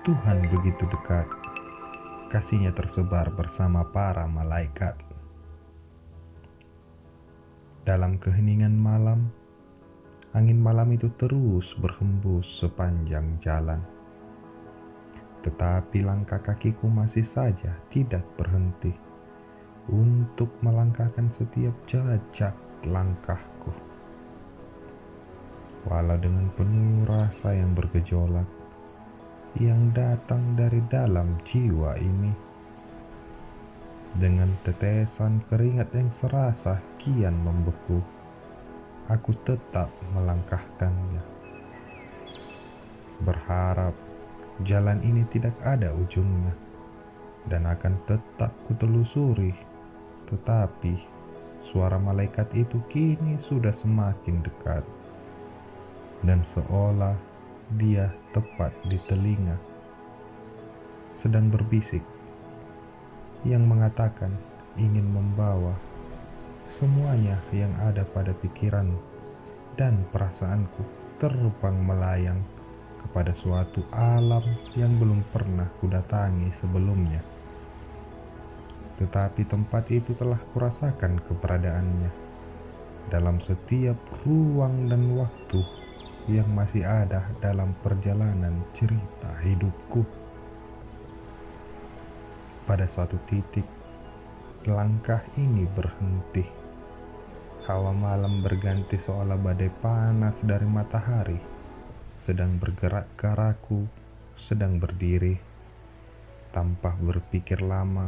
Tuhan begitu dekat, kasih-Nya tersebar bersama para malaikat. Dalam keheningan malam, angin malam itu terus berhembus sepanjang jalan. Tetapi langkah kakiku masih saja tidak berhenti untuk melangkahkan setiap jejak langkahku. Walau dengan penuh rasa yang bergejolak, yang datang dari dalam jiwa ini, dengan tetesan keringat yang serasa kian membeku, aku tetap melangkahkannya, berharap jalan ini tidak ada ujungnya dan akan tetap kutelusuri. Tetapi suara malaikat itu kini sudah semakin dekat, dan seolah dia tepat di telinga, sedang berbisik, yang mengatakan ingin membawa semuanya yang ada pada pikiran dan perasaanku terbang melayang kepada suatu alam yang belum pernah kudatangi sebelumnya. Tetapi tempat itu telah kurasakan keberadaannya dalam setiap ruang dan waktu yang masih ada dalam perjalanan cerita hidupku. Pada suatu titik, langkah ini berhenti. Hawa malam berganti seolah badai panas dari matahari sedang bergerak ke arahku, sedang berdiri. Tanpa berpikir lama,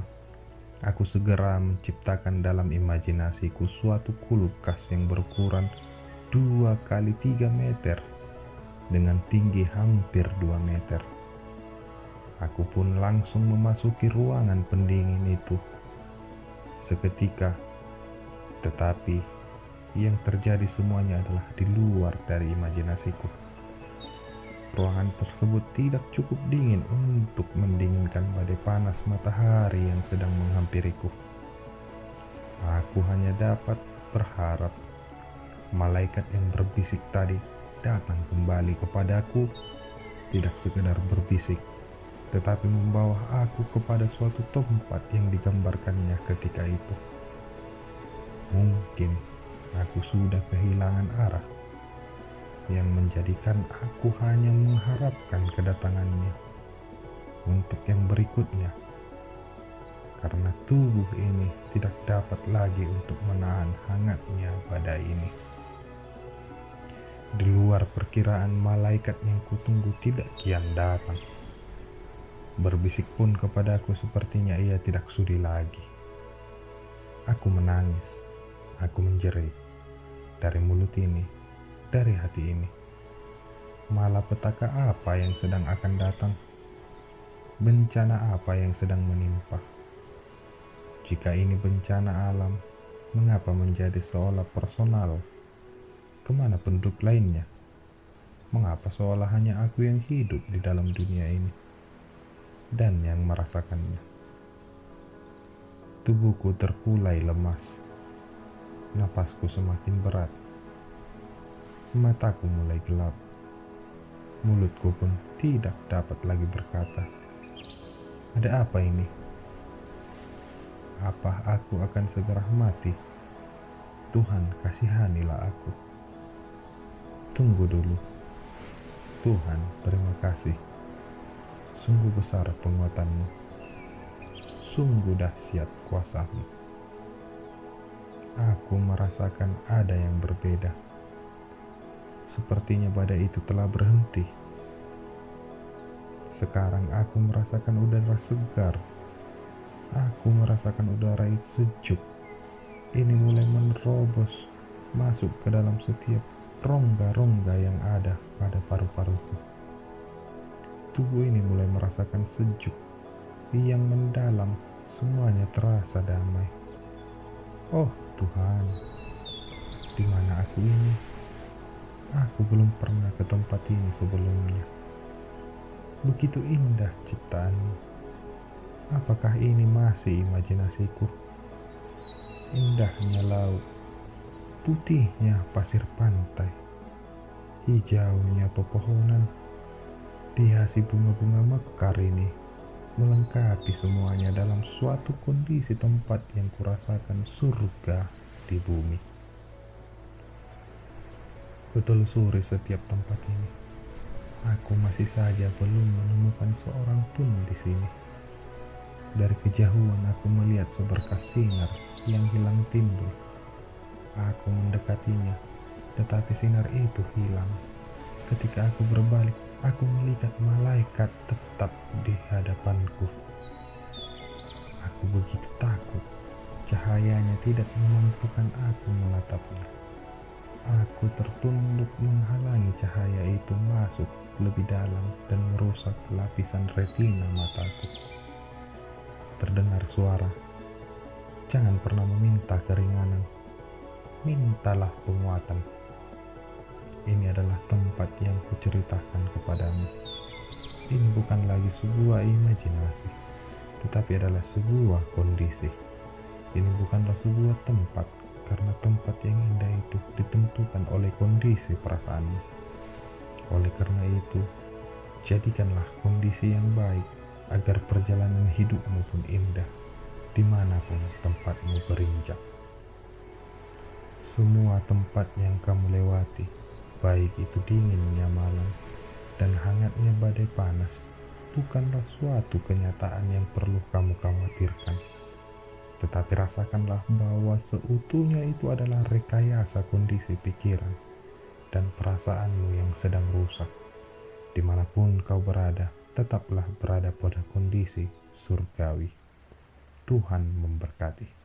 aku segera menciptakan dalam imajinasiku suatu kulkas yang berukuran 2 kali 3 meter dengan tinggi hampir 2 meter. Aku pun langsung memasuki ruangan pendingin itu seketika, tetapi yang terjadi semuanya adalah di luar dari imajinasiku. Ruangan tersebut tidak cukup dingin untuk mendinginkan badai panas matahari yang sedang menghampiriku. Aku hanya dapat berharap malaikat yang berbisik tadi datang kembali kepadaku, tidak sekedar berbisik, tetapi membawa aku kepada suatu tempat yang digambarkannya ketika itu. Mungkin aku sudah kehilangan arah, yang menjadikan aku hanya mengharapkan kedatangannya untuk yang berikutnya, karena tubuh ini tidak dapat lagi untuk menahan hangatnya badai ini. Di luar perkiraan, malaikat yang kutunggu tidak kian datang. Berbisik pun kepadaku sepertinya ia tidak sudi lagi. Aku menangis, aku menjerit, dari mulut ini, dari hati ini. Malapetaka apa yang sedang akan datang? Bencana apa yang sedang menimpa? Jika ini bencana alam, mengapa menjadi seolah personal? Kemana penduduk lainnya? Mengapa seolah hanya aku yang hidup di dalam dunia ini dan yang merasakannya? Tubuhku terkulai lemas, napasku semakin berat, mataku mulai gelap, mulutku pun tidak dapat lagi berkata. Ada apa ini? Apa aku akan segera mati? Tuhan, kasihanilah aku. Tunggu dulu. Tuhan, terima kasih. Sungguh besar penguatanmu. Sungguh dahsyat kuasamu. Aku merasakan ada yang berbeda. Sepertinya badai itu telah berhenti. Sekarang aku merasakan udara segar. Aku merasakan udara sejuk. Ini mulai menerobos masuk ke dalam setiap rongga-rongga yang ada pada paru-paruku. Tubuh ini mulai merasakan sejuk yang mendalam, semuanya terasa damai. Oh Tuhan, di mana aku ini? Aku belum pernah ke tempat ini sebelumnya. Begitu indah ciptaanmu. Apakah ini masih imajinasiku? Indahnya laut, putihnya pasir pantai, hijaunya pepohonan, Dihiasi bunga-bunga mekar ini melengkapi semuanya dalam suatu kondisi tempat yang kurasakan surga di bumi. Kutelusuri setiap tempat ini. Aku masih saja belum menemukan seorang pun di sini. Dari kejauhan aku melihat seberkas sinar yang hilang timbul. Aku mendekatinya, tetapi sinar itu hilang. Ketika aku berbalik, aku melihat malaikat tetap di hadapanku. Aku begitu takut. Cahayanya tidak memampukan aku menatapnya. Aku tertunduk menghalangi cahaya itu masuk lebih dalam dan merusak lapisan retina mataku. Terdengar suara, "Jangan pernah meminta keringanan, mintalah penguatan." Ini adalah tempat yang kuceritakan kepadamu. Ini bukan lagi sebuah imajinasi, tetapi adalah sebuah kondisi. Ini bukanlah sebuah tempat, karena tempat yang indah itu ditentukan oleh kondisi perasaanmu. Oleh karena itu, jadikanlah kondisi yang baik agar perjalanan hidupmu pun indah, dimanapun tempatmu berinjak. Semua tempat yang kamu lewati, baik itu dinginnya malam dan hangatnya badai panas, bukanlah suatu kenyataan yang perlu kamu khawatirkan. Tetapi rasakanlah bahwa seutuhnya itu adalah rekayasa kondisi pikiran dan perasaanmu yang sedang rusak. Dimanapun kau berada, tetaplah berada pada kondisi surgawi. Tuhan memberkati.